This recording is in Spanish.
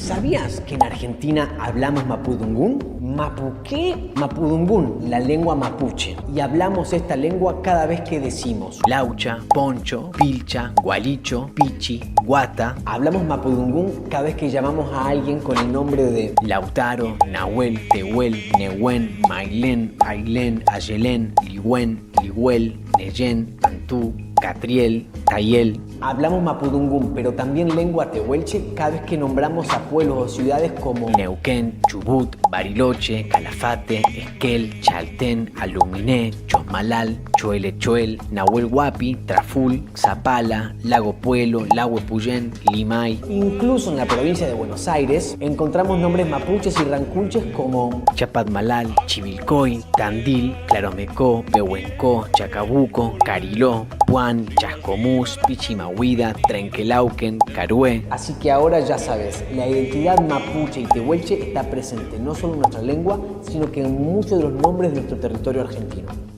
¿Sabías que en Argentina hablamos mapudungún? ¿Mapu qué? Mapudungún, la lengua mapuche. Y hablamos esta lengua cada vez que decimos laucha, poncho, pilcha, gualicho, pichi, guata. Hablamos mapudungún cada vez que llamamos a alguien con el nombre de Lautaro, Nahuel, Tehuel, Nehuen, Mailén, Ailén, Ayelén, Ligüen, Ligüel, Neyen, Antú, Catriel, Tayel. Hablamos mapudungún, pero también lengua tehuelche cada vez que nombramos a pueblos o ciudades como Neuquén, Chubut, Bariloche, Calafate, Esquel, Chaltén, Aluminé, Chosmalal, Choelechoel, Nahuel Huapi, Traful, Zapala, Lago Puelo, Lago Epuyén, Limay. Incluso en la provincia de Buenos Aires encontramos nombres mapuches y ranculches como Chapadmalal, Chivilcoy, Tandil, Claromecó, Pehuencó, Chacabuco, Cariló, Puan, Chascomús, Pichimahuida, Trenquelauquen, Carué. Así que ahora ya sabes, la identidad mapuche y tehuelche está presente no solo en nuestra lengua, sino que en muchos de los nombres de nuestro territorio argentino.